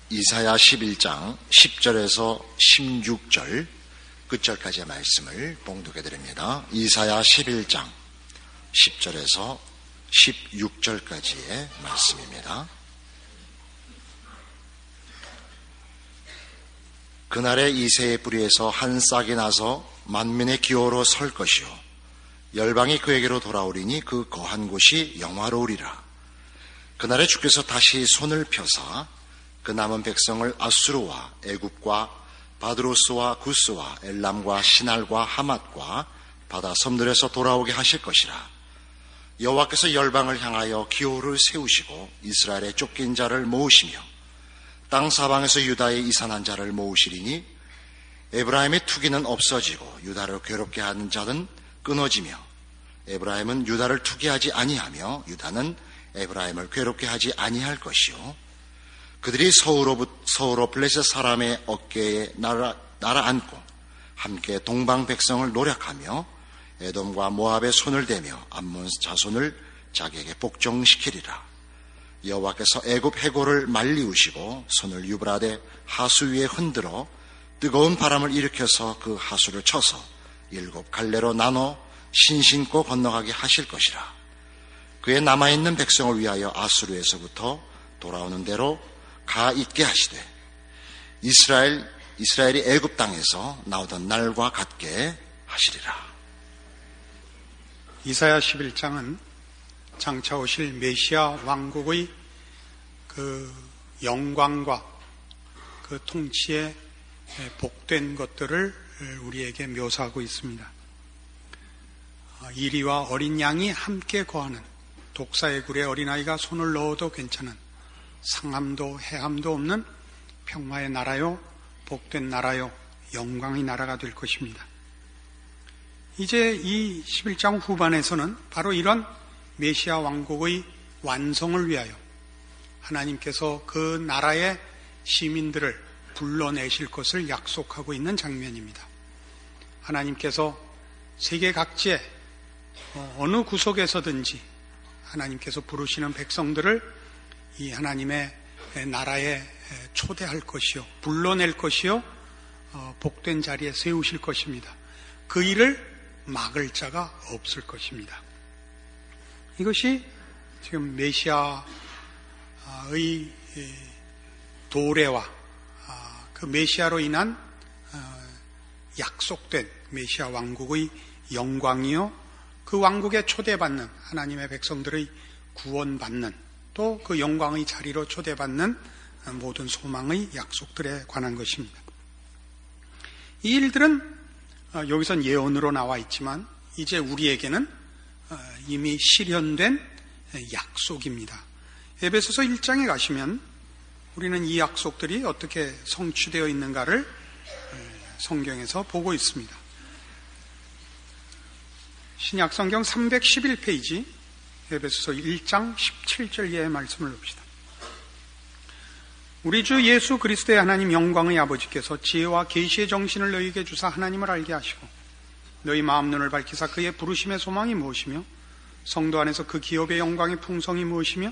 이사야 11장 10절에서 16절 끝절까지의 말씀을 봉독해 드립니다. 이사야 11장 10절에서 16절까지의 말씀입니다. 그날에 이새의 뿌리에서 한 싹이 나서 만민의 기호로 설 것이요 열방이 그에게로 돌아오리니 그 거한 곳이 영화로우리라. 그날에 주께서 다시 손을 펴사 그 남은 백성을 아수르와 애굽과 바드로스와 구스와 엘람과 시날과 하맛과 바다 섬들에서 돌아오게 하실 것이라. 여호와께서 열방을 향하여 기호를 세우시고 이스라엘의 쫓긴 자를 모으시며 땅 사방에서 유다의 이산한 자를 모으시리니 에브라임의 투기는 없어지고 유다를 괴롭게 하는 자는 끊어지며 에브라임은 유다를 투기하지 아니하며 유다는 에브라임을 괴롭게 하지 아니할 것이요 그들이 서우로 블레셋 사람의 어깨에 날아앉고 함께 동방 백성을 노력하며 에돔과 모압의 손을 대며 암몬 자손을 자기에게 복종시키리라. 여호와께서 애굽 해골을 말리우시고 손을 유브라데 하수 위에 흔들어 뜨거운 바람을 일으켜서 그 하수를 쳐서 7 갈래로 나눠 신신고 건너가게 하실 것이라. 그의 남아있는 백성을 위하여 아수르에서부터 돌아오는 대로 가 있게 하시되 이스라엘이 애굽 땅에서 나오던 날과 같게 하시리라. 이사야 11장은 장차 오실 메시아 왕국의 그 영광과 그 통치에 복된 것들을 우리에게 묘사하고 있습니다. 이리와 어린 양이 함께 거하는 독사의 굴에 어린아이가 손을 넣어도 괜찮은 상함도 해함도 없는 평화의 나라요, 복된 나라요, 영광의 나라가 될 것입니다. 이제 이 11장 후반에서는 바로 이런 메시아 왕국의 완성을 위하여 하나님께서 그 나라의 시민들을 불러내실 것을 약속하고 있는 장면입니다. 하나님께서 세계 각지에 어느 구석에서든지 하나님께서 부르시는 백성들을 이 하나님의 나라에 초대할 것이요, 불러낼 것이요, 복된 자리에 세우실 것입니다. 그 일을 막을 자가 없을 것입니다. 이것이 지금 메시아의 도래와 그 메시아로 인한 약속된 메시아 왕국의 영광이요, 그 왕국에 초대받는 하나님의 백성들의 구원받는 또 그 영광의 자리로 초대받는 모든 소망의 약속들에 관한 것입니다. 이 일들은 여기선 예언으로 나와 있지만 이제 우리에게는 이미 실현된 약속입니다. 에베소서 1장에 가시면 우리는 이 약속들이 어떻게 성취되어 있는가를 성경에서 보고 있습니다. 신약성경 311페이지 에베소서 1장 17절 이하의 말씀을 봅시다. 우리 주 예수 그리스도의 하나님 영광의 아버지께서 지혜와 계시의 정신을 너희에게 주사 하나님을 알게 하시고 너희 마음 눈을 밝히사 그의 부르심의 소망이 무엇이며 성도 안에서 그 기업의 영광의 풍성이 무엇이며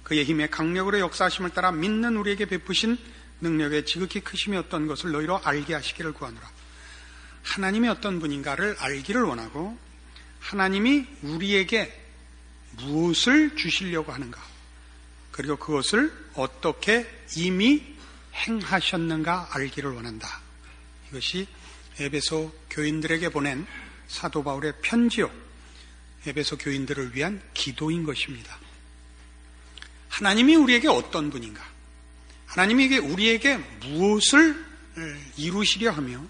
그의 힘의 강력으로 역사하심을 따라 믿는 우리에게 베푸신 능력의 지극히 크심이 어떤 것을 너희로 알게 하시기를 구하노라. 하나님이 어떤 분인가를 알기를 원하고 하나님이 우리에게 무엇을 주시려고 하는가, 그리고 그것을 어떻게 이미 행하셨는가 알기를 원한다. 이것이 에베소 교인들에게 보낸 사도 바울의 편지요, 에베소 교인들을 위한 기도인 것입니다. 하나님이 우리에게 어떤 분인가, 하나님이 우리에게 무엇을 이루시려 하며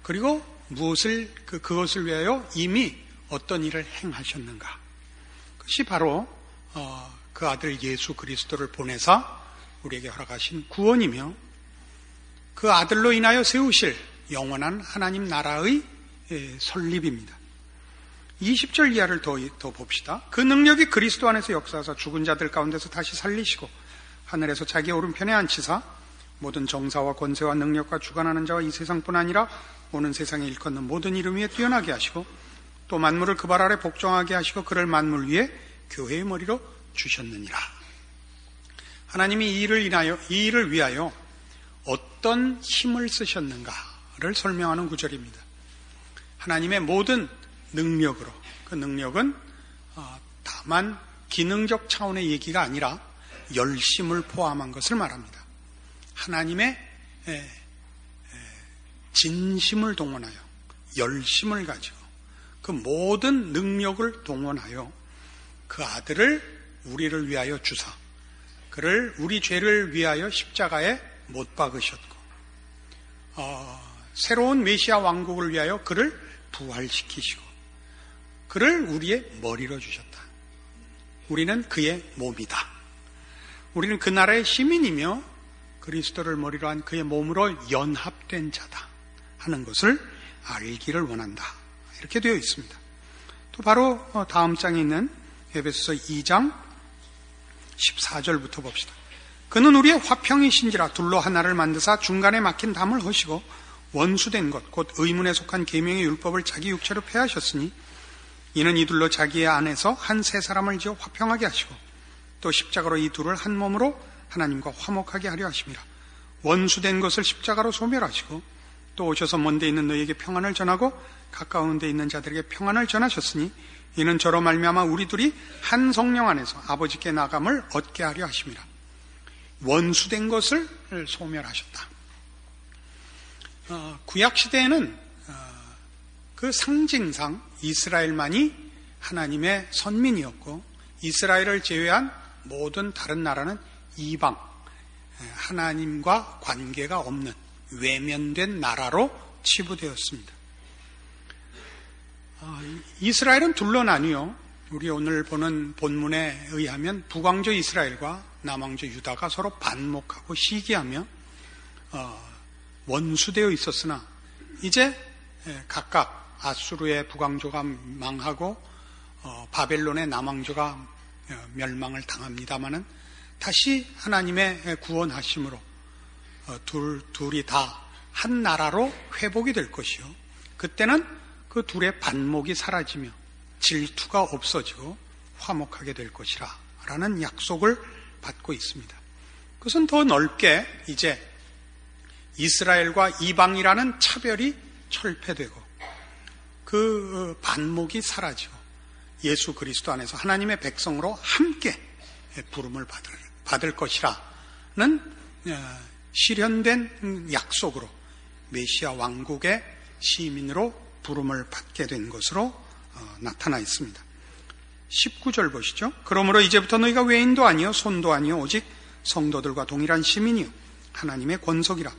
그리고 그것을 위하여 이미 어떤 일을 행하셨는가, 그것이 바로 그 아들 예수 그리스도를 보내사 우리에게 허락하신 구원이며 그 아들로 인하여 세우실 영원한 하나님 나라의 설립입니다. 20절 이하를 더 봅시다. 그 능력이 그리스도 안에서 역사하사 죽은 자들 가운데서 다시 살리시고 하늘에서 자기 오른편에 앉히사 모든 정사와 권세와 능력과 주관하는 자와 이 세상뿐 아니라 오는 세상에 일컫는 모든 이름 위에 뛰어나게 하시고 또 만물을 그 발 아래 복종하게 하시고 그를 만물 위에 교회의 머리로 주셨느니라. 하나님이 이 일을 위하여 어떤 힘을 쓰셨는가를 설명하는 구절입니다. 하나님의 모든 능력으로, 그 능력은 다만 기능적 차원의 얘기가 아니라 열심을 포함한 것을 말합니다. 하나님의 진심을 동원하여 열심을 가지고 그 모든 능력을 동원하여 그 아들을 우리를 위하여 주사 그를 우리 죄를 위하여 십자가에 못 박으셨고 새로운 메시아 왕국을 위하여 그를 부활시키시고 그를 우리의 머리로 주셨다. 우리는 그의 몸이다. 우리는 그 나라의 시민이며 그리스도를 머리로 한 그의 몸으로 연합된 자다 하는 것을 알기를 원한다. 이렇게 되어 있습니다. 또 바로 다음 장에 있는 에베소서 2장 14절부터 봅시다. 그는 우리의 화평이신지라 둘로 하나를 만드사 중간에 막힌 담을 허시고 원수된 것 곧 의문에 속한 계명의 율법을 자기 육체로 폐하셨으니 이는 이둘로 자기의 안에서 한 세 사람을 지어 화평하게 하시고 또 십자가로 이 둘을 한 몸으로 하나님과 화목하게 하려 하심이라. 원수된 것을 십자가로 소멸하시고 또 오셔서 먼 데 있는 너희에게 평안을 전하고 가까운 데 있는 자들에게 평안을 전하셨으니 이는 저로 말미암아 우리 둘이 한 성령 안에서 아버지께 나감을 얻게 하려 하심이라. 원수된 것을 소멸하셨다. 구약시대에는 그 상징상 이스라엘만이 하나님의 선민이었고 이스라엘을 제외한 모든 다른 나라는 이방, 하나님과 관계가 없는 외면된 나라로 치부되었습니다. 이스라엘은 둘로 나뉘어 우리 오늘 보는 본문에 의하면 북왕조 이스라엘과 남왕조 유다가 서로 반목하고 시기하며 원수되어 있었으나 이제 각각 아수르의 북왕조가 망하고 바벨론의 남왕조가 멸망을 당합니다마는 다시 하나님의 구원하심으로 둘이 다 한 나라로 회복이 될 것이요. 그때는 그 둘의 반목이 사라지며 질투가 없어지고 화목하게 될 것이라 라는 약속을 받고 있습니다. 그것은 더 넓게 이제 이스라엘과 이방이라는 차별이 철폐되고 그 반목이 사라지고 예수 그리스도 안에서 하나님의 백성으로 함께 부름을 받을 것이라는 실현된 약속으로 메시아 왕국의 시민으로 부름을 받게 된 것으로 나타나 있습니다. 19절 보시죠. 그러므로 이제부터 너희가 외인도 아니요 손도 아니요 오직 성도들과 동일한 시민이요 하나님의 권속이라.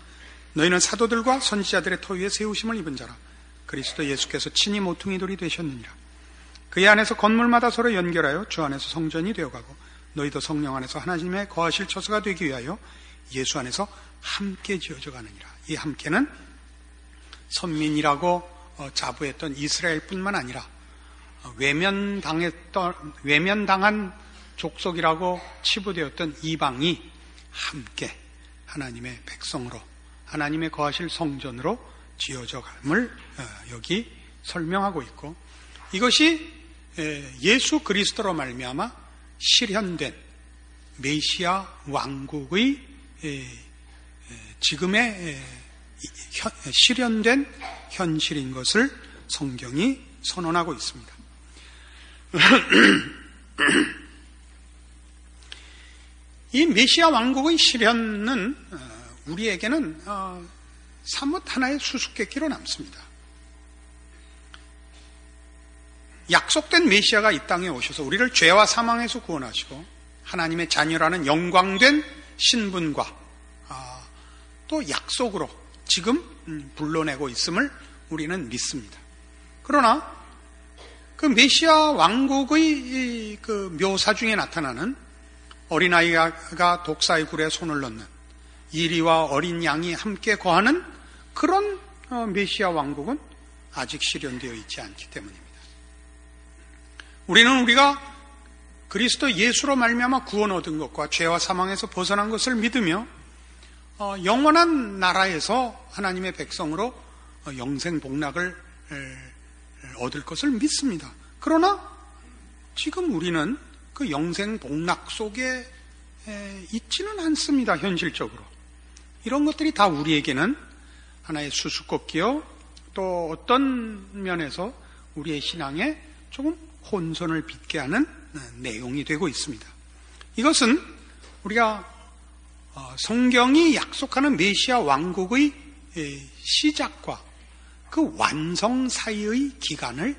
너희는 사도들과 선지자들의 터 위에 세우심을 입은 자라. 그리스도 예수께서 친히 모퉁이돌이 되셨느니라. 그의 안에서 건물마다 서로 연결하여 주 안에서 성전이 되어가고 너희도 성령 안에서 하나님의 거하실 처소가 되기 위하여 예수 안에서 함께 지어져 가느니라. 이 함께는 선민이라고 자부했던 이스라엘뿐만 아니라 외면당한 족속이라고 치부되었던 이방이 함께 하나님의 백성으로 하나님의 거하실 성전으로 지어져 감을 여기 설명하고 있고 이것이 예수 그리스도로 말미암아 실현된 메시아 왕국의 지금의 실현된 현실인 것을 성경이 선언하고 있습니다. 이 메시아 왕국의 실현은 우리에게는 사뭇 하나의 수수께끼로 남습니다. 약속된 메시아가 이 땅에 오셔서 우리를 죄와 사망에서 구원하시고 하나님의 자녀라는 영광된 신분과 또 약속으로 지금 불러내고 있음을 우리는 믿습니다. 그러나 그 메시아 왕국의 그 묘사 중에 나타나는 어린아이가 독사의 굴에 손을 넣는 이리와 어린 양이 함께 거하는 그런 메시아 왕국은 아직 실현되어 있지 않기 때문입니다. 우리가 그리스도 예수로 말미암아 구원 얻은 것과 죄와 사망에서 벗어난 것을 믿으며 영원한 나라에서 하나님의 백성으로 영생 복락을 얻을 것을 믿습니다. 그러나 지금 우리는 그 영생 복락 속에 있지는 않습니다. 현실적으로. 이런 것들이 다 우리에게는 하나의 수수께끼요, 또 어떤 면에서 우리의 신앙에 조금 혼선을 빚게 하는 내용이 되고 있습니다. 이것은 우리가 성경이 약속하는 메시아 왕국의 시작과 그 완성 사이의 기간을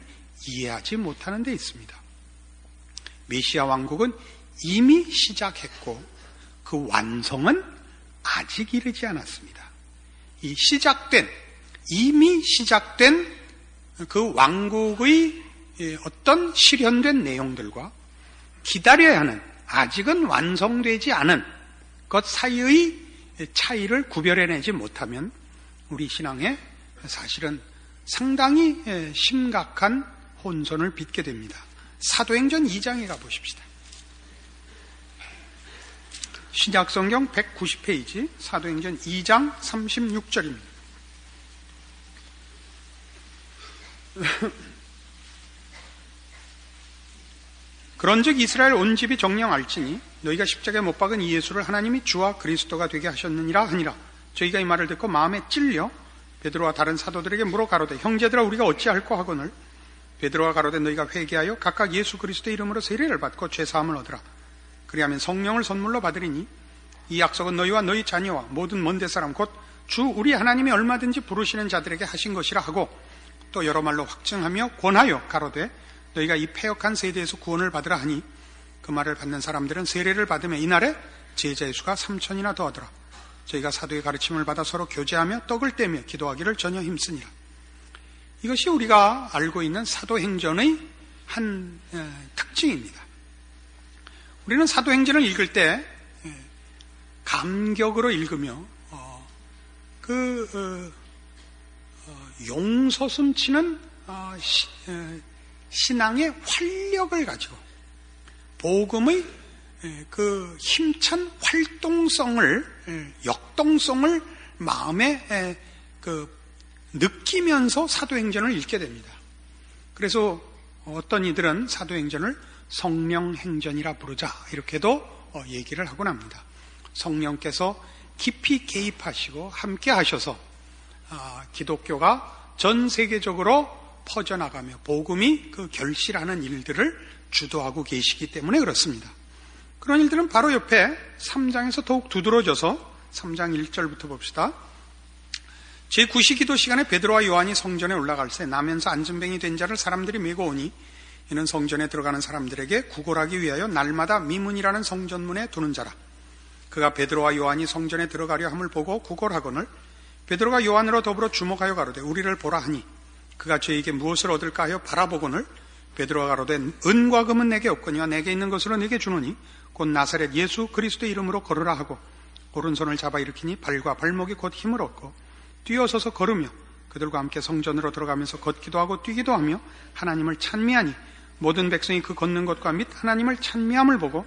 이해하지 못하는 데 있습니다. 메시아 왕국은 이미 시작했고 그 완성은 아직 이르지 않았습니다. 이 이미 시작된 그 왕국의 어떤 실현된 내용들과 기다려야 하는, 아직은 완성되지 않은 것 사이의 차이를 구별해내지 못하면 우리 신앙에 사실은 상당히 심각한 혼선을 빚게 됩니다. 사도행전 2장에 가보십시다. 신약성경 190페이지 사도행전 2장 36절입니다. 그런즉 이스라엘 온 집이 정령 알지니 너희가 십자가에 못 박은 이 예수를 하나님이 주와 그리스도가 되게 하셨느니라 하니라. 저희가 이 말을 듣고 마음에 찔려 베드로와 다른 사도들에게 물어 가로되 형제들아 우리가 어찌할꼬 하거늘 베드로와 가로되 너희가 회개하여 각각 예수 그리스도의 이름으로 세례를 받고 죄사함을 얻으라. 그리하면 성령을 선물로 받으리니 이 약속은 너희와 너희 자녀와 모든 먼 데 사람 곧 주 우리 하나님이 얼마든지 부르시는 자들에게 하신 것이라 하고 또 여러 말로 확증하며 권하여 가로되 너희가 이 패역한 세대에서 구원을 받으라 하니 그 말을 받는 사람들은 세례를 받으며 이날에 제자의 수가 3,000이나 더하더라. 저희가 사도의 가르침을 받아 서로 교제하며 떡을 떼며 기도하기를 전혀 힘쓰니라. 이것이 우리가 알고 있는 사도행전의 한 특징입니다. 우리는 사도행전을 읽을 때 감격으로 읽으며 용서숨치는 신앙의 활력을 가지고 복음의 그 힘찬 활동성을, 역동성을 마음에 느끼면서 사도행전을 읽게 됩니다. 그래서 어떤 이들은 사도행전을 성령행전이라 부르자 이렇게도 얘기를 하곤 합니다. 성령께서 깊이 개입하시고 함께 하셔서 기독교가 전 세계적으로 퍼져나가며 복음이 그 결실하는 일들을 주도하고 계시기 때문에 그렇습니다. 그런 일들은 바로 옆에 3장에서 더욱 두드러져서 3장 1절부터 봅시다. 제9시기도 시간에 베드로와 요한이 성전에 올라갈새 나면서 안전뱅이 된 자를 사람들이 메고 오니 이는 성전에 들어가는 사람들에게 구걸하기 위하여 날마다 미문이라는 성전문에 두는 자라. 그가 베드로와 요한이 성전에 들어가려 함을 보고 구걸하거늘 베드로가 요한으로 더불어 주목하여 가로되 우리를 보라 하니 그가 저에게 무엇을 얻을까 하여 바라보거늘 베드로가 가로되 은과 금은 내게 없거니와 내게 있는 것으로 내게 주노니 곧 나사렛 예수 그리스도의 이름으로 걸으라 하고 오른손을 잡아 일으키니 발과 발목이 곧 힘을 얻고 뛰어서서 걸으며 그들과 함께 성전으로 들어가면서 걷기도 하고 뛰기도 하며 하나님을 찬미하니 모든 백성이 그 걷는 것과 및 하나님을 찬미함을 보고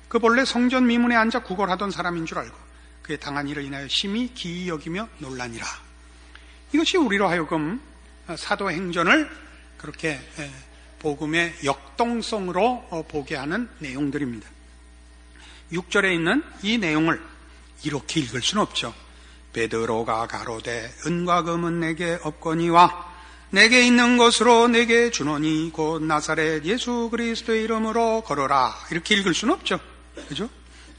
그 본래 성전 미문에 앉아 구걸하던 사람인 줄 알고 그의 당한 일을 인하여 심히 기이 여기며 놀라니라. 이것이 우리로 하여금 사도행전을 그렇게 복음의 역동성으로 보게 하는 내용들입니다. 6절에 있는 이 내용을 이렇게 읽을 수는 없죠. 베드로가 가로되 은과 금은 내게 없거니와 내게 있는 것으로 내게 주노니 곧 나사렛 예수 그리스도의 이름으로 걸어라. 이렇게 읽을 수는 없죠. 그죠?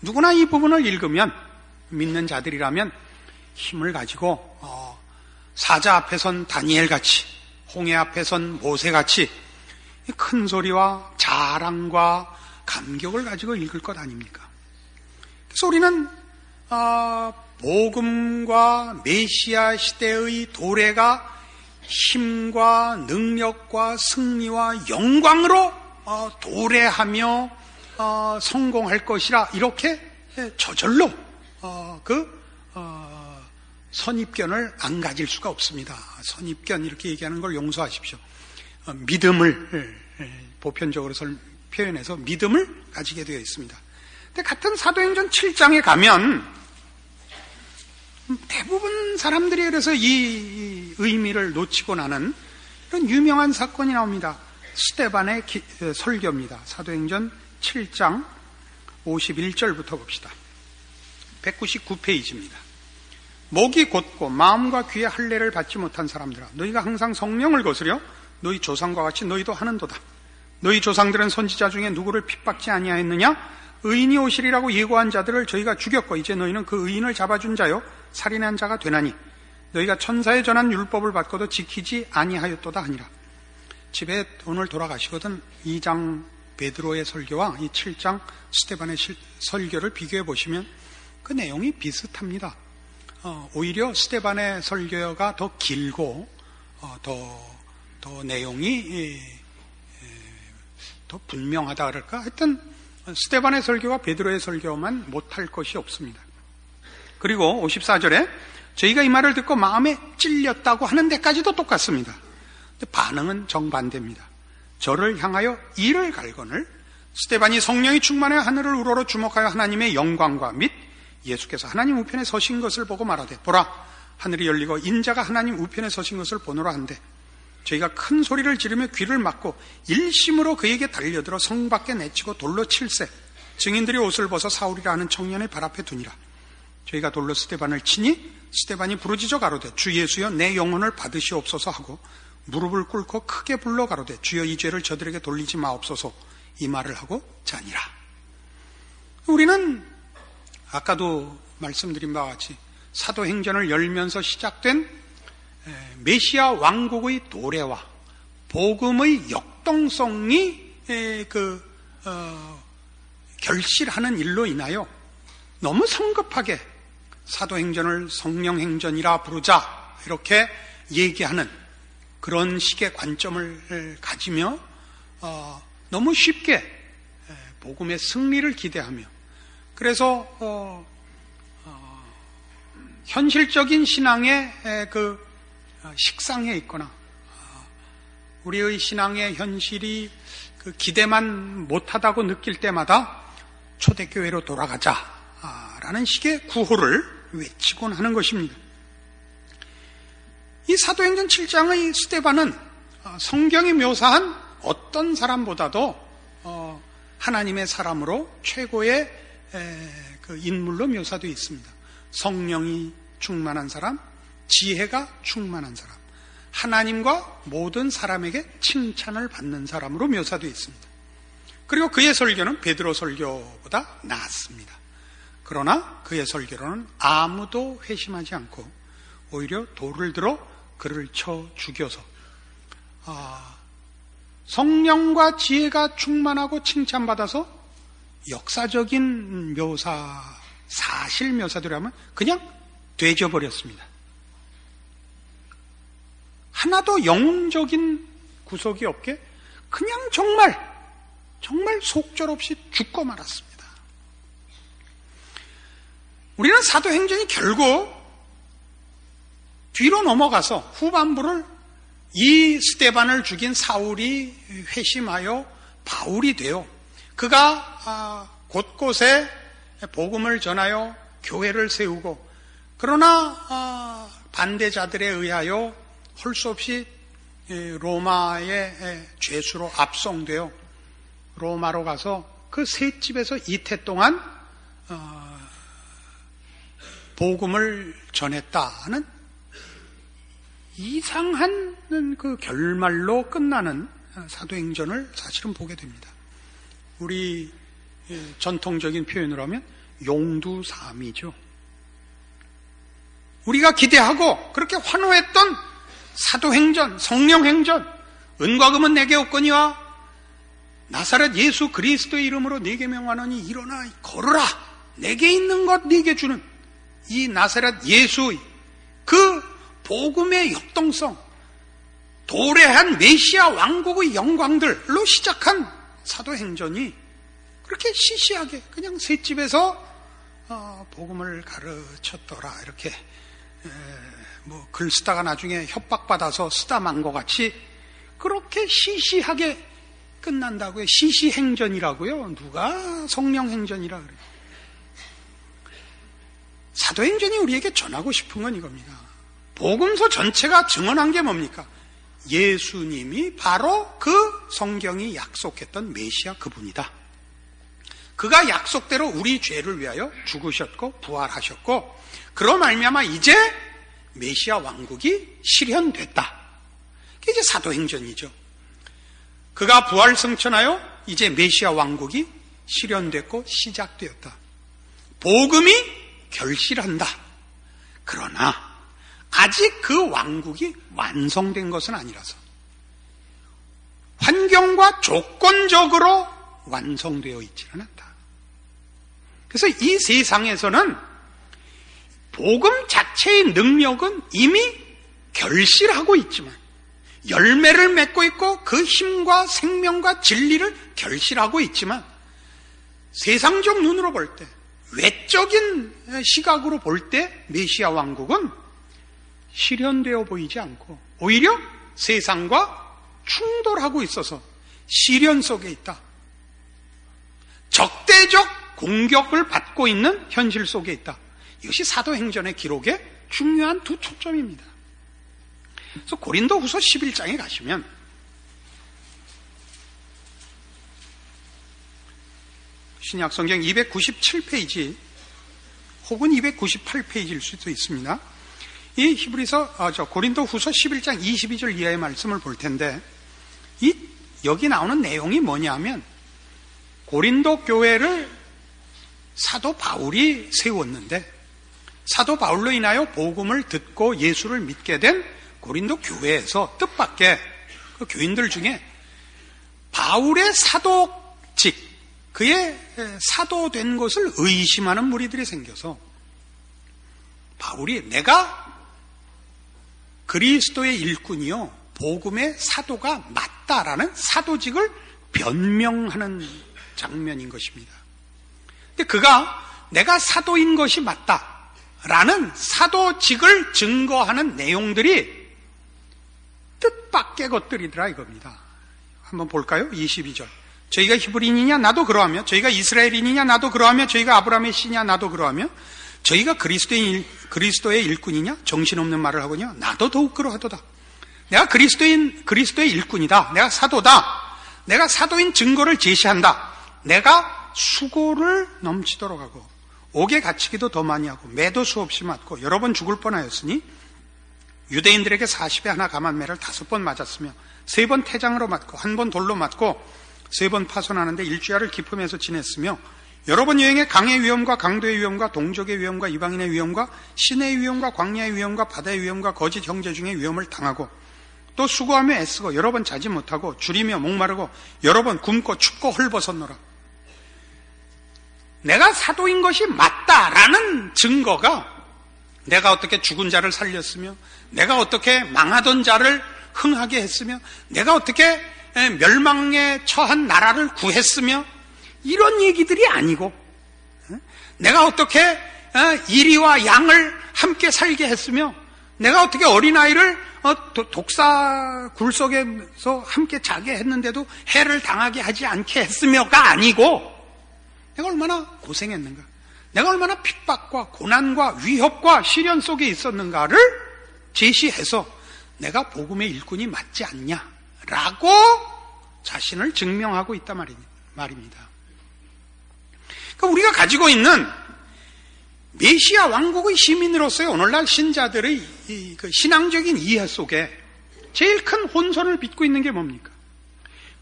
누구나 이 부분을 읽으면 믿는 자들이라면 힘을 가지고 사자 앞에 선 다니엘 같이 홍해 앞에 선 모세 같이 큰 소리와 자랑과 감격을 가지고 읽을 것 아닙니까? 그래서 우리는 복음과 메시아 시대의 도래가 힘과 능력과 승리와 영광으로 도래하며 성공할 것이라 이렇게 저절로 선입견을 안 가질 수가 없습니다. 선입견 이렇게 얘기하는 걸 용서하십시오. 믿음을 보편적으로 표현해서 믿음을 가지게 되어 있습니다. 근데 같은 사도행전 7장에 가면 대부분 사람들이 그래서 이 의미를 놓치고 나는 이런 유명한 사건이 나옵니다. 스데반의 설교입니다. 사도행전 7장 51절부터 봅시다. 199페이지입니다. 목이 곧고 마음과 귀의 할례를 받지 못한 사람들아, 너희가 항상 성령을 거스려 너희 조상과 같이 너희도 하는도다. 너희 조상들은 선지자 중에 누구를 핍박지 아니하였느냐? 의인이 오시리라고 예고한 자들을 저희가 죽였고 이제 너희는 그 의인을 잡아준 자요 살인한 자가 되나니 너희가 천사에 전한 율법을 받고도 지키지 아니하였도다 하니라. 집에 오늘 돌아가시거든 2장 베드로의 설교와 이 7장 스데반의 설교를 비교해 보시면 그 내용이 비슷합니다. 오히려 스데반의 설교가 더 길고 더 내용이 더 분명하다 그럴까? 하여튼 스데반의 설교와 베드로의 설교만 못할 것이 없습니다. 그리고 54절에 저희가 이 말을 듣고 마음에 찔렸다고 하는 데까지도 똑같습니다. 근데 반응은 정반대입니다. 저를 향하여 이를 갈거늘 스데반이 성령이 충만하여 하늘을 우러러 주목하여 하나님의 영광과 및 예수께서 하나님 우편에 서신 것을 보고 말하되 보라 하늘이 열리고 인자가 하나님 우편에 서신 것을 보노라 한데 저희가 큰 소리를 지르며 귀를 막고 일심으로 그에게 달려들어 성 밖에 내치고 돌로 칠세 증인들이 옷을 벗어 사울이라 하는 청년의 발 앞에 두니라. 저희가 돌로 스데반을 치니 스데반이 부르짖어 가로되 주 예수여 내 영혼을 받으시옵소서 하고 무릎을 꿇고 크게 불러 가로되 주여 이 죄를 저들에게 돌리지 마옵소서 이 말을 하고 자니라. 우리는 아까도 말씀드린 바와 같이 사도행전을 열면서 시작된 메시아 왕국의 도래와 복음의 역동성이 결실하는 일로 인하여 너무 성급하게 사도행전을 성령행전이라 부르자 이렇게 얘기하는 그런 식의 관점을 가지며 너무 쉽게 복음의 승리를 기대하며 그래서 현실적인 신앙의 그 식상해 있거나 우리의 신앙의 현실이 그 기대만 못하다고 느낄 때마다 초대교회로 돌아가자라는 식의 구호를 외치곤 하는 것입니다. 이 사도행전 7장의 스데반은 성경이 묘사한 어떤 사람보다도 하나님의 사람으로 최고의 그 인물로 묘사되어 있습니다. 성령이 충만한 사람, 지혜가 충만한 사람, 하나님과 모든 사람에게 칭찬을 받는 사람으로 묘사되어 있습니다. 그리고 그의 설교는 베드로 설교보다 나았습니다. 그러나 그의 설교로는 아무도 회심하지 않고 오히려 돌을 들어 그를 쳐 죽여서 성령과 지혜가 충만하고 칭찬받아서 역사적인 묘사, 사실 묘사대로 하면 그냥 되져버렸습니다. 하나도 영웅적인 구석이 없게 그냥 정말 속절없이 죽고 말았습니다. 우리는 사도행전이 결국 뒤로 넘어가서 후반부를 이 스데반을 죽인 사울이 회심하여 바울이 되어 그가 곳곳에 복음을 전하여 교회를 세우고 그러나 반대자들에 의하여 할 수 없이 로마의 죄수로 압송되어 로마로 가서 그 세 집에서 이태 동안 복음을 전했다는 이상한 그 결말로 끝나는 사도행전을 사실은 보게 됩니다. 우리 전통적인 표현으로 하면 용두사미죠. 우리가 기대하고 그렇게 환호했던 사도행전, 성령행전, 은과 금은 내게 없거니와 나사렛 예수 그리스도의 이름으로 네게 명하노니 일어나 걸으라. 내게 있는 것 네게 주는 이 나사렛 예수의 그 복음의 역동성, 도래한 메시아 왕국의 영광들로 시작한 사도행전이 그렇게 시시하게 그냥 새 집에서 복음을 가르쳤더라 이렇게 글 쓰다가 나중에 협박받아서 쓰다 만 것 같이 그렇게 시시하게 끝난다고요. 시시행전이라고요. 누가 성령행전이라 그래요. 사도행전이 우리에게 전하고 싶은 건 이겁니다. 복음서 전체가 증언한 게 뭡니까? 예수님이 바로 그 성경이 약속했던 메시아 그분이다. 그가 약속대로 우리 죄를 위하여 죽으셨고 부활하셨고 그로 말미암아 이제 메시아 왕국이 실현됐다. 그게 이제 사도행전이죠. 그가 부활 승천하여 이제 메시아 왕국이 실현됐고 시작되었다. 복음이 결실한다. 그러나 아직 그 왕국이 완성된 것은 아니라서 환경과 조건적으로 완성되어 있지는 않다. 그래서 이 세상에서는 복음 자체의 능력은 이미 결실하고 있지만 열매를 맺고 있고 그 힘과 생명과 진리를 결실하고 있지만 세상적 눈으로 볼 때, 외적인 시각으로 볼 때 메시아 왕국은 실현되어 보이지 않고 오히려 세상과 충돌하고 있어서 시련 속에 있다. 적대적 공격을 받고 있는 현실 속에 있다. 이것이 사도행전의 기록의 중요한 두 초점입니다. 그래서 고린도후서 11장에 가시면 신약성경 297페이지 혹은 298페이지일 수도 있습니다. 이 고린도후서 11장 22절 이하의 말씀을 볼 텐데 여기 나오는 내용이 뭐냐면 고린도 교회를 사도 바울이 세웠는데 사도 바울로 인하여 복음을 듣고 예수를 믿게 된 고린도 교회에서 뜻밖의 그 교인들 중에 바울의 사도직, 그의 사도된 것을 의심하는 무리들이 생겨서 바울이 내가 그리스도의 일꾼이요 복음의 사도가 맞다라는 사도직을 변명하는 장면인 것입니다. 근데 그가 내가 사도인 것이 맞다라는 사도직을 증거하는 내용들이 뜻밖의 것들이더라 이겁니다. 한번 볼까요? 22절. 저희가 히브리인이냐 나도 그러하며 저희가 이스라엘인이냐 나도 그러하며 저희가 아브라함의 씨냐 나도 그러하며 저희가 그리스도의 일꾼이냐 정신없는 말을 하거냐 나도 더욱 그러하도다. 내가 그리스도의 일꾼이다. 내가 사도다. 내가 사도인 증거를 제시한다. 내가 수고를 넘치도록 하고 옥에 갇히기도 더 많이 하고 매도 수없이 맞고 여러 번 죽을 뻔하였으니 유대인들에게 40에 하나 감한 매를 5번 맞았으며 3번 태장으로 맞고 1번 돌로 맞고 3번 파손하는데 일주야를 기품에서 지냈으며 여러 번 여행에 강의 위험과 강도의 위험과 동족의 위험과 이방인의 위험과 시내의 위험과 광야의 위험과 바다의 위험과 거짓 형제 중에 위험을 당하고 또 수고하며 애쓰고 여러 번 자지 못하고 줄이며 목마르고 여러 번 굶고 춥고 헐벗었노라. 내가 사도인 것이 맞다라는 증거가 내가 어떻게 죽은 자를 살렸으며 내가 어떻게 망하던 자를 흥하게 했으며 내가 어떻게 멸망에 처한 나라를 구했으며 이런 얘기들이 아니고 내가 어떻게 이리와 양을 함께 살게 했으며 내가 어떻게 어린아이를 독사 굴 속에서 함께 자게 했는데도 해를 당하게 하지 않게 했으며가 아니고 내가 얼마나 고생했는가, 내가 얼마나 핍박과 고난과 위협과 시련 속에 있었는가를 제시해서 내가 복음의 일꾼이 맞지 않냐라고 자신을 증명하고 있단 말입니다. 그러니까 우리가 가지고 있는 메시아 왕국의 시민으로서의 오늘날 신자들의 그 신앙적인 이해 속에 제일 큰 혼선을 빚고 있는 게 뭡니까?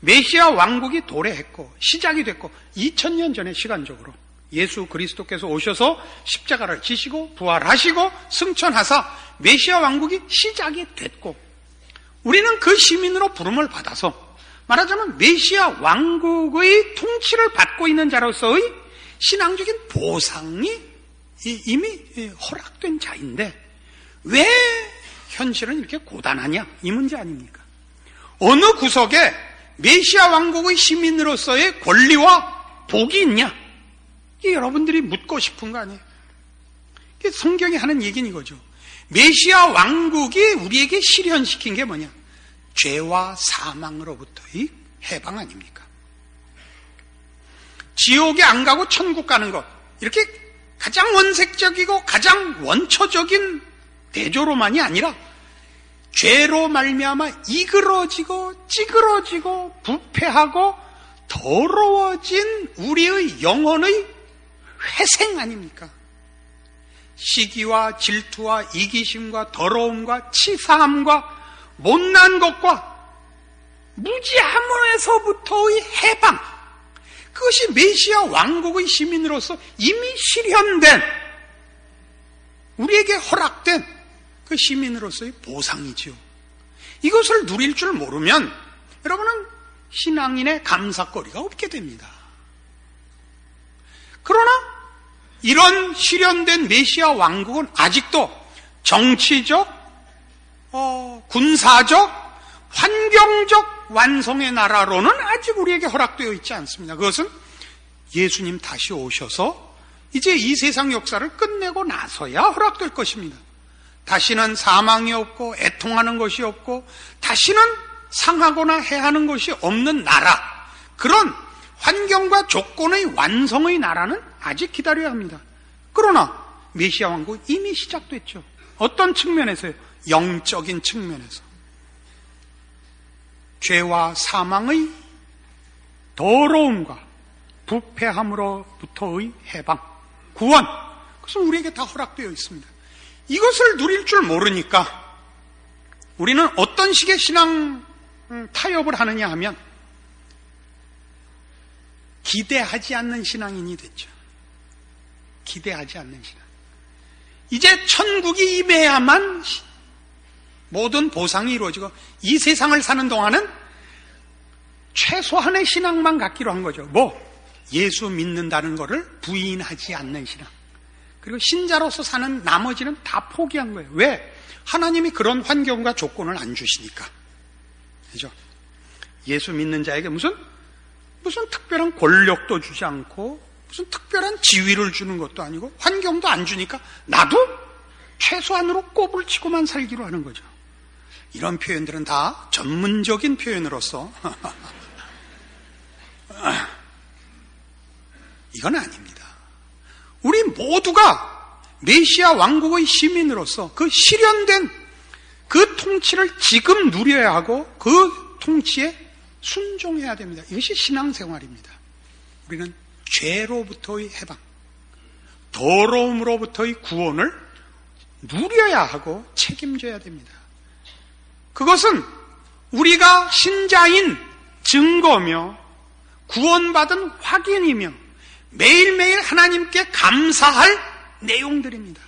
메시아 왕국이 도래했고 시작이 됐고 2000년 전에 시간적으로 예수 그리스도께서 오셔서 십자가를 지시고 부활하시고 승천하사 메시아 왕국이 시작이 됐고 우리는 그 시민으로 부름을 받아서 말하자면 메시아 왕국의 통치를 받고 있는 자로서의 신앙적인 보상이 이미 허락된 자인데 왜 현실은 이렇게 고단하냐 이 문제 아닙니까? 어느 구석에 메시아 왕국의 시민으로서의 권리와 복이 있냐? 이게 여러분들이 묻고 싶은 거 아니에요? 이게 성경이 하는 얘기는 이거죠. 메시아 왕국이 우리에게 실현시킨 게 뭐냐? 죄와 사망으로부터의 해방 아닙니까? 지옥에 안 가고 천국 가는 것, 이렇게 가장 원색적이고 가장 원초적인 대조로만이 아니라 죄로 말미암아 이그러지고 찌그러지고 부패하고 더러워진 우리의 영혼의 회생 아닙니까? 시기와 질투와 이기심과 더러움과 치사함과 못난 것과 무지함에서부터의 해방, 그것이 메시아 왕국의 시민으로서 이미 실현된, 우리에게 허락된 그 시민으로서의 보상이지요. 이것을 누릴 줄 모르면 여러분은 신앙인의 감사거리가 없게 됩니다. 그러나 이런 실현된 메시아 왕국은 아직도 정치적, 군사적, 환경적 완성의 나라로는 아직 우리에게 허락되어 있지 않습니다. 그것은 예수님 다시 오셔서 이제 이 세상 역사를 끝내고 나서야 허락될 것입니다. 다시는 사망이 없고 애통하는 것이 없고 다시는 상하거나 해하는 것이 없는 나라, 그런 환경과 조건의 완성의 나라는 아직 기다려야 합니다. 그러나 메시아 왕국은 이미 시작됐죠. 어떤 측면에서요? 영적인 측면에서. 죄와 사망의 더러움과 부패함으로부터의 해방, 구원, 그것은 우리에게 다 허락되어 있습니다. 이것을 누릴 줄 모르니까 우리는 어떤 식의 신앙 타협을 하느냐 하면 기대하지 않는 신앙인이 됐죠. 기대하지 않는 신앙. 이제 천국이 임해야만 모든 보상이 이루어지고 이 세상을 사는 동안은 최소한의 신앙만 갖기로 한 거죠. 예수 믿는다는 것을 부인하지 않는 신앙. 그리고 신자로서 사는 나머지는 다 포기한 거예요. 왜? 하나님이 그런 환경과 조건을 안 주시니까. 그죠? 예수 믿는 자에게 무슨 특별한 권력도 주지 않고 무슨 특별한 지위를 주는 것도 아니고 환경도 안 주니까 나도 최소한으로 꼽을 치고만 살기로 하는 거죠. 이런 표현들은 다 전문적인 표현으로서 이건 아닙니다. 우리 모두가 메시아 왕국의 시민으로서 그 실현된 그 통치를 지금 누려야 하고 그 통치에 순종해야 됩니다. 이것이 신앙생활입니다. 우리는 죄로부터의 해방, 더러움으로부터의 구원을 누려야 하고 책임져야 됩니다. 그것은 우리가 신자인 증거며 구원받은 확인이며 매일매일 하나님께 감사할 내용들입니다.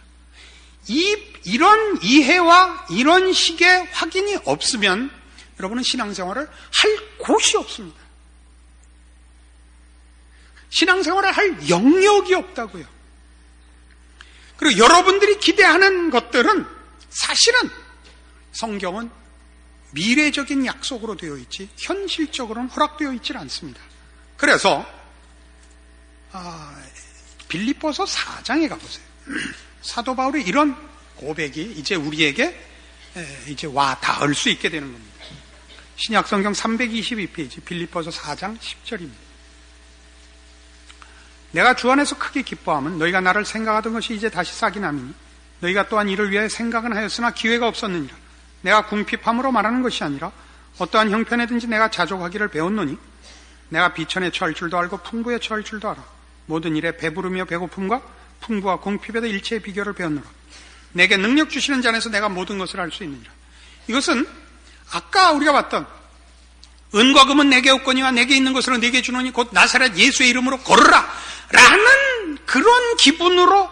이런 이해와 이런 식의 확인이 없으면 여러분은 신앙생활을 할 곳이 없습니다. 신앙생활을 할 영역이 없다고요. 그리고 여러분들이 기대하는 것들은 사실은 성경은 미래적인 약속으로 되어 있지 현실적으로는 허락되어 있지 않습니다. 그래서 빌립보서 4장에 가보세요. 사도 바울의 이런 고백이 이제 우리에게 이제 와 닿을 수 있게 되는 겁니다. 신약성경 322페이지 빌립보서 4장 10절입니다. 내가 주 안에서 크게 기뻐함은 너희가 나를 생각하던 것이 이제 다시 싹이 남이니 너희가 또한 이를 위해 생각은 하였으나 기회가 없었느니라. 내가 궁핍함으로 말하는 것이 아니라 어떠한 형편에든지 내가 자족하기를 배웠노니 내가 비천에 처할 줄도 알고 풍부에 처할 줄도 알아. 모든 일에 배부르며 배고픔과 풍부와 궁핍에도 일체의 비결을 배웠노라. 내게 능력 주시는 자 안에서 내가 모든 것을 할 수 있느니라. 이것은 아까 우리가 봤던 은과 금은 내게 없거니와 내게 있는 것으로 내게 주노니 곧 나사렛 예수의 이름으로 걸으라 라는 그런 기분으로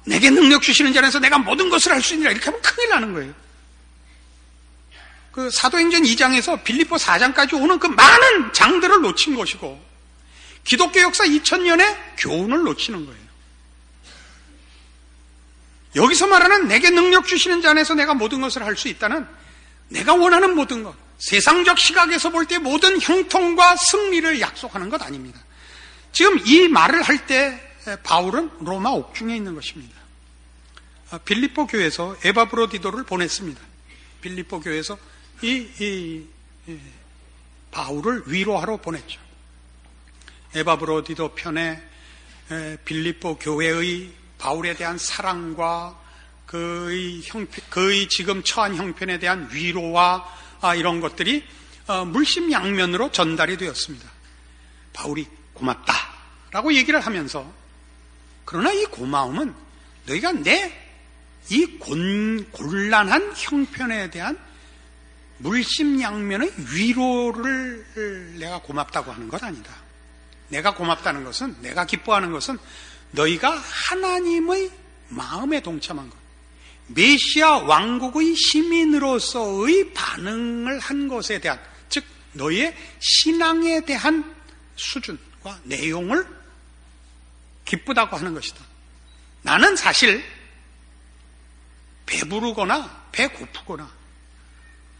내게 능력 주시는 자 안에서 내가 모든 것을 할 수 있느니라 이렇게 하면 큰일 나는 거예요. 그 사도행전 2장에서 빌립보 4장까지 오는 그 많은 장들을 놓친 것이고 기독교 역사 2000년의 교훈을 놓치는 거예요. 여기서 말하는 내게 능력 주시는 자 안에서 내가 모든 것을 할 수 있다는 내가 원하는 모든 것, 세상적 시각에서 볼 때 모든 형통과 승리를 약속하는 것 아닙니다. 지금 이 말을 할 때 바울은 로마 옥중에 있는 것입니다. 빌립보 교회에서 에바브로디도를 보냈습니다. 빌립보 교회에서 바울을 위로하러 보냈죠. 에바브로디도 편에 빌립보 교회의 바울에 대한 사랑과 그의 지금 처한 형편에 대한 위로와 이런 것들이 물심양면으로 전달이 되었습니다. 바울이 고맙다라고 얘기를 하면서, 그러나 이 고마움은 너희가 내 이 곤란한 형편에 대한 물심양면의 위로를 내가 고맙다고 하는 것 아니다. 내가 고맙다는 것은, 내가 기뻐하는 것은 너희가 하나님의 마음에 동참한 것, 메시아 왕국의 시민으로서의 반응을 한 것에 대한, 즉 너희의 신앙에 대한 수준과 내용을 기쁘다고 하는 것이다. 나는 사실 배부르거나 배고프거나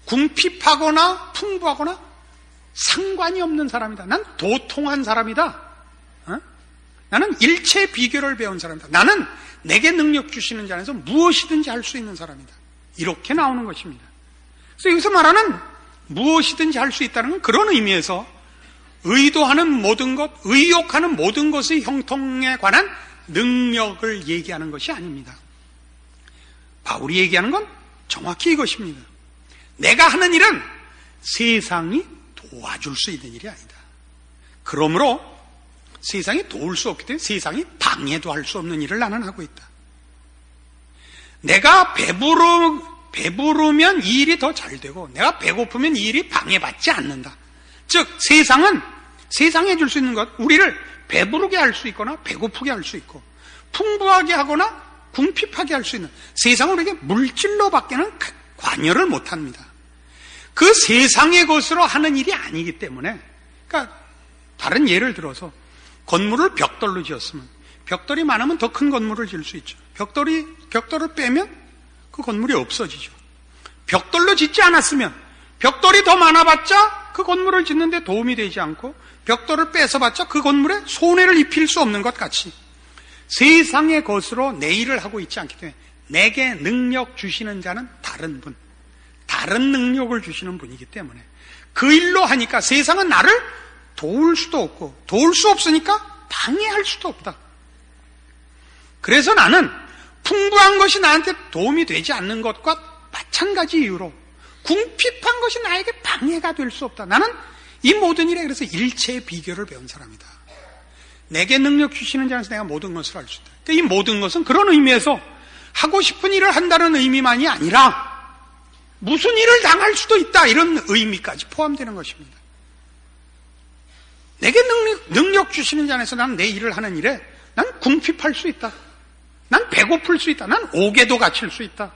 궁핍하거나 풍부하거나 상관이 없는 사람이다. 난 도통한 사람이다. 나는 일체 비결을 배운 사람이다. 나는 내게 능력 주시는 자 안에서 무엇이든지 할 수 있는 사람이다. 이렇게 나오는 것입니다. 그래서 여기서 말하는 무엇이든지 할 수 있다는 건 그런 의미에서 의도하는 모든 것, 의욕하는 모든 것의 형통에 관한 능력을 얘기하는 것이 아닙니다. 바울이 얘기하는 건 정확히 이것입니다. 내가 하는 일은 세상이 도와줄 수 있는 일이 아니다. 그러므로 세상이 도울 수 없기 때문에 세상이 방해도 할 수 없는 일을 나는 하고 있다. 내가 배부르면 이 일이 더 잘 되고, 내가 배고프면 이 일이 방해받지 않는다. 즉 세상은, 세상에 줄 수 있는 것, 우리를 배부르게 할 수 있거나 배고프게 할 수 있고, 풍부하게 하거나 궁핍하게 할 수 있는, 세상은 우리에게 물질로밖에는 관여를 못합니다. 그 세상의 것으로 하는 일이 아니기 때문에, 그러니까 다른 예를 들어서 건물을 벽돌로 지었으면 벽돌이 많으면 더 큰 건물을 지을 수 있죠. 벽돌을 빼면 그 건물이 없어지죠. 벽돌로 짓지 않았으면 벽돌이 더 많아봤자 그 건물을 짓는데 도움이 되지 않고, 벽돌을 뺏어봤자 그 건물에 손해를 입힐 수 없는 것 같이 세상의 것으로 내 일을 하고 있지 않기 때문에 내게 능력 주시는 자는 다른 분, 다른 능력을 주시는 분이기 때문에 그 일로 하니까 세상은 나를 도울 수도 없고, 도울 수 없으니까 방해할 수도 없다. 그래서 나는 풍부한 것이 나한테 도움이 되지 않는 것과 마찬가지 이유로 궁핍한 것이 나에게 방해가 될 수 없다. 나는 이 모든 일에 그래서 일체의 비결을 배운 사람이다. 내게 능력 주시는 자에서 내가 모든 것을 할 수 있다. 그러니까 이 모든 것은 그런 의미에서 하고 싶은 일을 한다는 의미만이 아니라 무슨 일을 당할 수도 있다, 이런 의미까지 포함되는 것입니다. 내게 능력 주시는 자 안에서 난 내 일을 하는 일에 난 궁핍할 수 있다. 난 배고플 수 있다. 난 옥에도 갇힐 수 있다.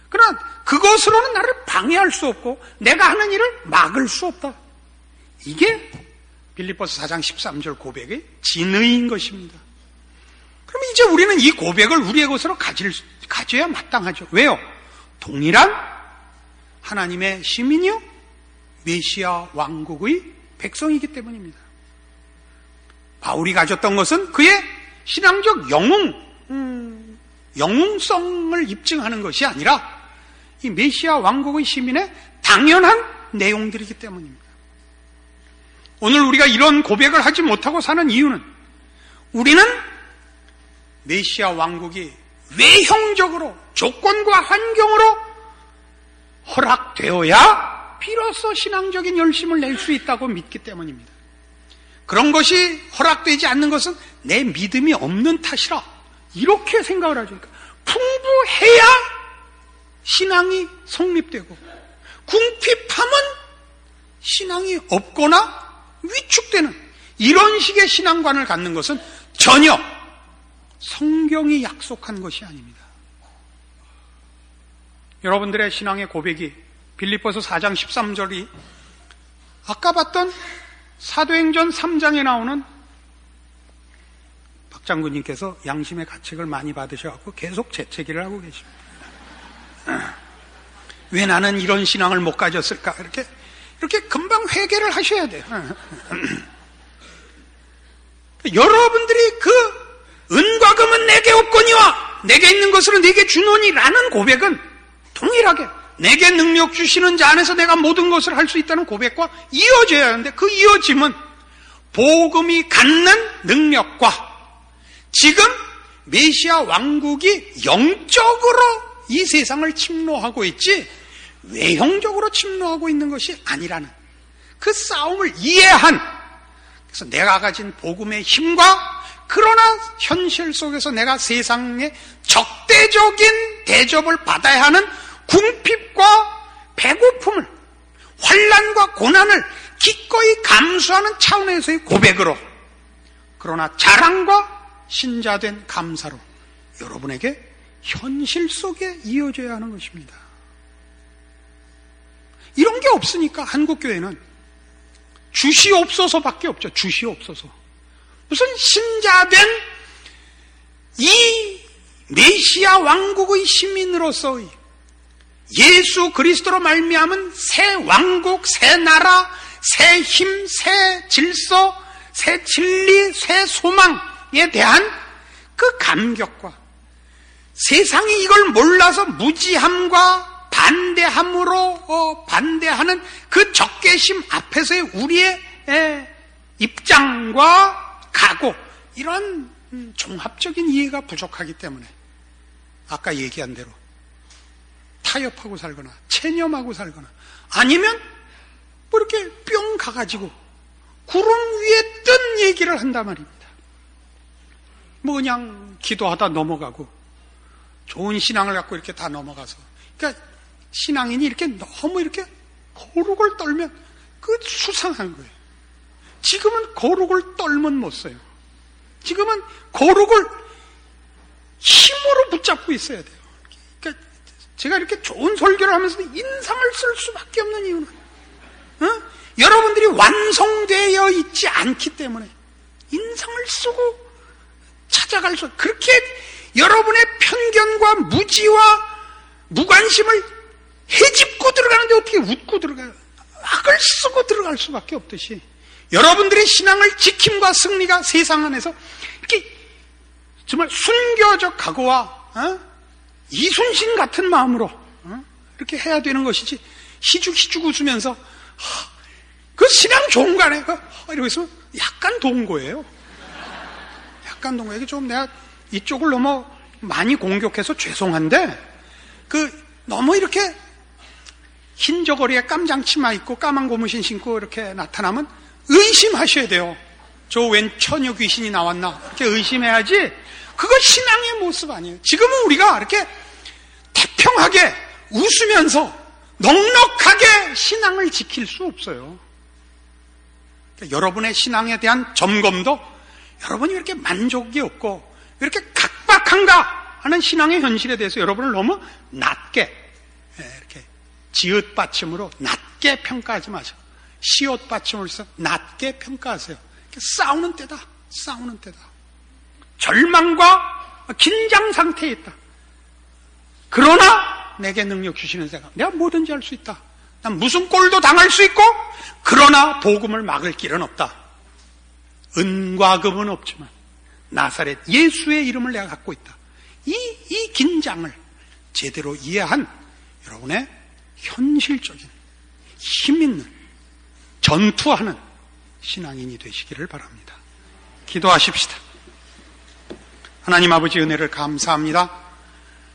그러나 그것으로는 나를 방해할 수 없고 내가 하는 일을 막을 수 없다. 이게 빌립보서 4장 13절 고백의 진의인 것입니다. 그럼 이제 우리는 이 고백을 우리의 것으로 가져야 마땅하죠. 왜요? 동일한 하나님의 시민이요 메시아 왕국의 백성이기 때문입니다. 바울이 가졌던 것은 그의 신앙적 영웅성을 입증하는 것이 아니라 이 메시아 왕국의 시민의 당연한 내용들이기 때문입니다. 오늘 우리가 이런 고백을 하지 못하고 사는 이유는 우리는 메시아 왕국이 외형적으로 조건과 환경으로 허락되어야 비로소 신앙적인 열심을 낼 수 있다고 믿기 때문입니다. 그런 것이 허락되지 않는 것은 내 믿음이 없는 탓이라 이렇게 생각을 하죠. 그러니까 풍부해야 신앙이 성립되고 궁핍함은 신앙이 없거나 위축되는 이런 식의 신앙관을 갖는 것은 전혀 성경이 약속한 것이 아닙니다. 여러분들의 신앙의 고백이 빌립보서 4장 13절이 아까 봤던 사도행전 3장에 나오는 박 장군님께서 양심의 가책을 많이 받으셔서 계속 재채기를 하고 계십니다. 왜 나는 이런 신앙을 못 가졌을까? 이렇게 금방 회개를 하셔야 돼요. 여러분들이 그 은과 금은 내게 없거니와 내게 있는 것으로 내게 주노니라는 고백은 동일하게 내게 능력 주시는 자 안에서 내가 모든 것을 할 수 있다는 고백과 이어져야 하는데 그 이어짐은 복음이 갖는 능력과 지금 메시아 왕국이 영적으로 이 세상을 침노하고 있지 외형적으로 침노하고 있는 것이 아니라는 그 싸움을 이해한 그래서 내가 가진 복음의 힘과 그러나 현실 속에서 내가 세상의 적대적인 대접을 받아야 하는 궁핍과 배고픔을, 환난과 고난을 기꺼이 감수하는 차원에서의 고백으로, 그러나 자랑과 신자된 감사로 여러분에게 현실 속에 이어져야 하는 것입니다. 이런 게 없으니까 한국교회는 주시옵소서밖에 없죠. 주시옵소서. 무슨 신자된 이 메시아 왕국의 시민으로서의 예수 그리스도로 말미암은 새 왕국, 새 나라, 새 힘, 새 질서, 새 진리, 새 소망에 대한 그 감격과 세상이 이걸 몰라서 무지함과 반대함으로 반대하는 그 적개심 앞에서의 우리의 입장과 각오, 이런 종합적인 이해가 부족하기 때문에 아까 얘기한 대로 타협하고 살거나 체념하고 살거나 아니면 뭐 이렇게 뿅 가가지고 구름 위에 뜬 얘기를 한단 말입니다. 뭐 그냥 기도하다 넘어가고 좋은 신앙을 갖고 이렇게 다 넘어가서, 그러니까 신앙인이 이렇게 너무 이렇게 거룩을 떨면 그 수상한 거예요. 지금은 거룩을 떨면 못 써요. 지금은 거룩을 힘으로 붙잡고 있어야 돼요. 그러니까 제가 이렇게 좋은 설교를 하면서도 인상을 쓸 수밖에 없는 이유는 여러분들이 완성되어 있지 않기 때문에 인상을 쓰고 찾아갈 수, 그렇게 여러분의 편견과 무지와 무관심을 헤집고 들어가는데 어떻게 웃고 들어가요? 악을 쓰고 들어갈 수밖에 없듯이 여러분들의 신앙을 지킴과 승리가 세상 안에서 이렇게 정말 순교적 각오와 이순신 같은 마음으로 이렇게 해야 되는 것이지, 희죽희죽 웃으면서 그 신앙 좋은 거 아니에요? 이러고 있으면 약간 동거예요. 약간 동거. 이게 좀 내가 이쪽을 너무 많이 공격해서 죄송한데, 너무 이렇게 흰 저고리에 깜장 치마 입고 까만 고무신 신고 이렇게 나타나면 의심하셔야 돼요. 저 웬 처녀 귀신이 나왔나? 이렇게 의심해야지. 그거 신앙의 모습 아니에요. 지금은 우리가 이렇게 태평하게 웃으면서 넉넉하게 신앙을 지킬 수 없어요. 그러니까 여러분의 신앙에 대한 점검도 여러분이 이렇게 만족이 없고 이렇게 각박한가 하는 신앙의 현실에 대해서 여러분을 너무 낮게, 이렇게 지읒 받침으로 낮게 평가하지 마세요. 시옷 받침으로 해서 낮게 평가하세요. 싸우는 때다. 싸우는 때다. 절망과 긴장 상태에 있다. 그러나 내게 능력 주시는 자가, 내가 뭐든지 할 수 있다. 난 무슨 꼴도 당할 수 있고, 그러나 복음을 막을 길은 없다. 은과 금은 없지만 나사렛 예수의 이름을 내가 갖고 있다. 이 긴장을 제대로 이해한 여러분의 현실적인 힘 있는 전투하는 신앙인이 되시기를 바랍니다. 기도하십시다. 하나님 아버지, 은혜를 감사합니다.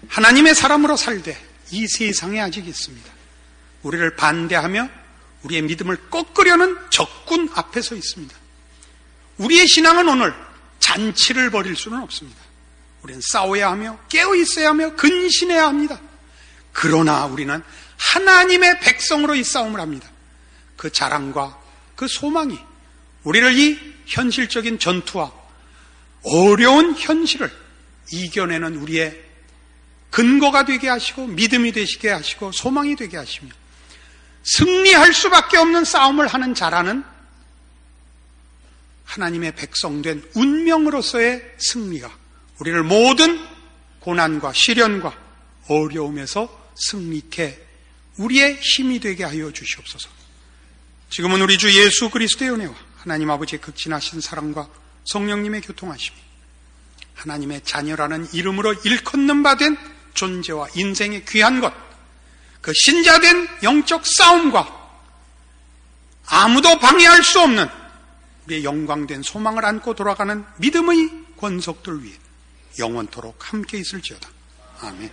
하나님의 사람으로 살되 이 세상에 아직 있습니다. 우리를 반대하며 우리의 믿음을 꺾으려는 적군 앞에 서 있습니다. 우리의 신앙은 오늘 잔치를 벌일 수는 없습니다. 우리는 싸워야 하며 깨어 있어야 하며 근신해야 합니다. 그러나 우리는 하나님의 백성으로 이 싸움을 합니다. 그 자랑과 그 소망이 우리를 이 현실적인 전투와 어려운 현실을 이겨내는 우리의 근거가 되게 하시고 믿음이 되시게 하시고 소망이 되게 하시며 승리할 수밖에 없는 싸움을 하는 자라는 하나님의 백성된 운명으로서의 승리가 우리를 모든 고난과 시련과 어려움에서 승리케 우리의 힘이 되게 하여 주시옵소서. 지금은 우리 주 예수 그리스도의 은혜와 하나님 아버지의 극진하신 사랑과 성령님의 교통하심이 하나님의 자녀라는 이름으로 일컫는 바 된 존재와 인생의 귀한 것, 그 신자된 영적 싸움과 아무도 방해할 수 없는 우리의 영광된 소망을 안고 돌아가는 믿음의 권속들 위에 영원토록 함께 있을지어다. 아멘.